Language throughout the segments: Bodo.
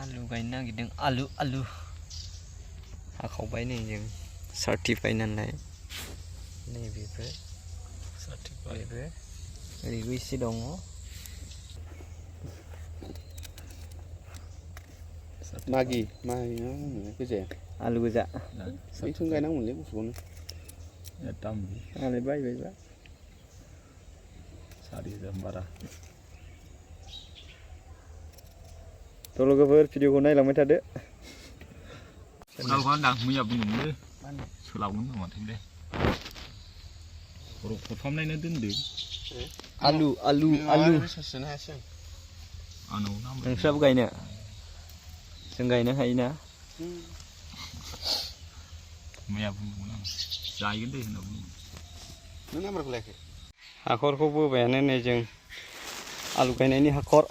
आलु गायनो नागिरदों आलु हाखावबाय नै जों सार्टिफाइ नालाय नैबेबो बेबो ओरैबो एसे दङ मागि गोजा आलु गोजा बेखौनो गायनांगौमोनलै गुफुरखौनो आंलाय बायबायबा 4,000 बारा थ' लोगोफोर भिडिअखौ नायलांबाय थादो उनाव होनदां मैया बुंदोंमोनलै सोलाबगोन नामाथाय दे खर'फामनायनो दोनदो आलु सासेनो हायासै आंनाव नोंस्राबो गायनो जों गायनो हायोना मैया बुंदोंमोन आं जाहैगोन दे होनना बुंदोंमोन नों नाम्बारखौ लायाखै हाखरखौ बोबायानो नै जों आलु गायनायनि हाखर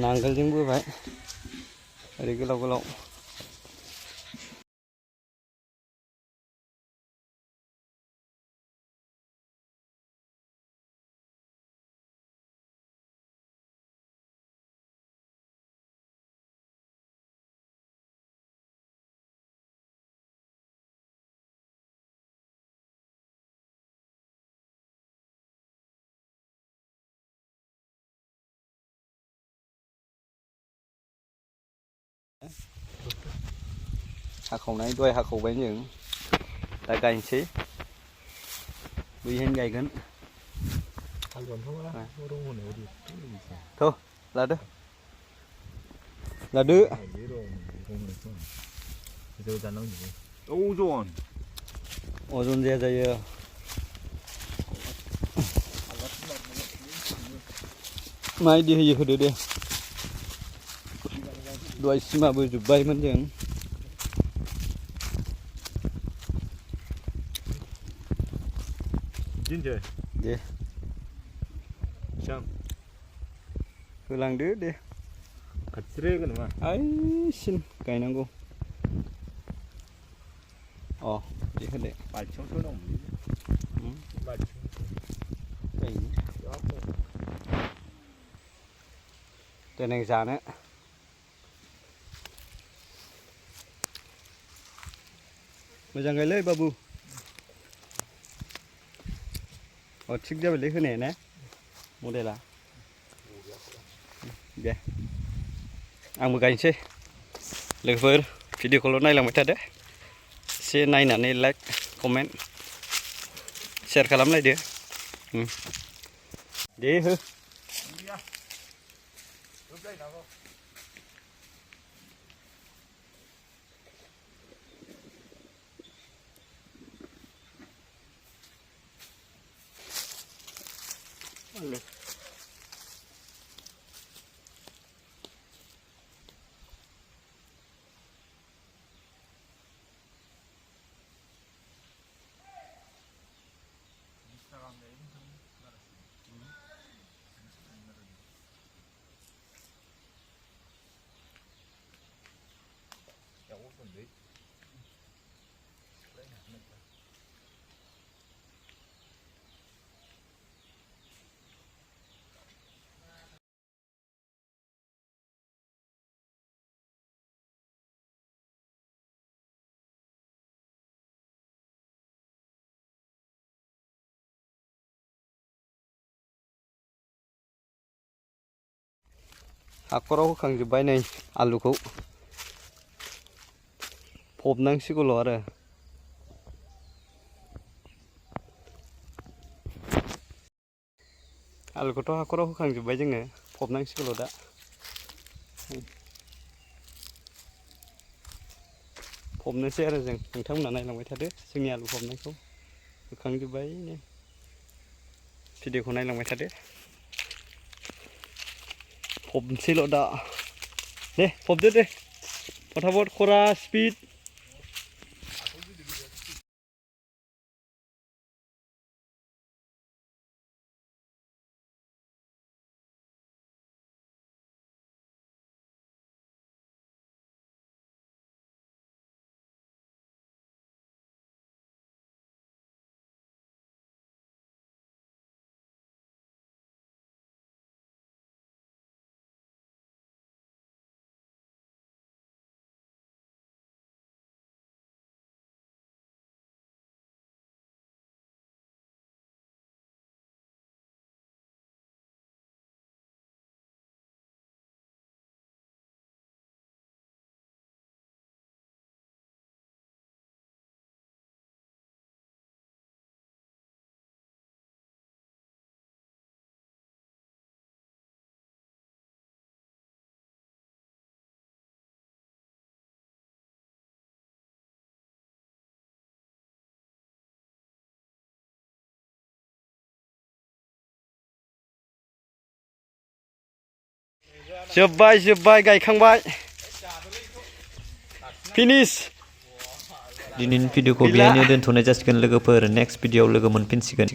नांगोलजों बोबाय ओरै गोलाव हाखावनाय दहाय हाखावबाय जों दा गायनोसै बैहायनो गायगोन थ' लादो अजन जाया माइदि होयो होदो दे दहाय सिमाबो जोब्बायमोन जों दे होलांदो दे खाथिद्रायगोन नामा आइसिन गायनांगौ अ दे होदो बाल्थिङावसो दंमोनलै देनां जानो मोजां गायलै बाबु अ थिग जाबायलै होनाया ना मडेला दे आंबो गायनोसै लोगोफोर भिडिअखौल' नायलांबाय थादो एसे नायनानै लाइक कमेन्ट शेयार खालामलायदो दे हो हाखराव होखांजोब्बाय नै आलुखौ फबनांसिगौल' आरो आलुखौथ' हाखराव होखांजोब्बाय जोङो फबनांसिगौल' दा फबनोसै आरो जों नोंथांमोना नायलांबाय थादो जोंनि आलु फबनायखौ होखांजोब्बायनो भिडिअखौ नायलांबाय थादो फबनोसैल' दा दे फबदो दे फटाफट खरा स्पिड जोब्बाय गायखांबाय फिनिश दिनैनि भिडिअखौ बेहायनो दोनथ'नाय जासिगोन लोगोफोर नेक्स्ट भिडिअआव लोगो मोनफिनसिगोन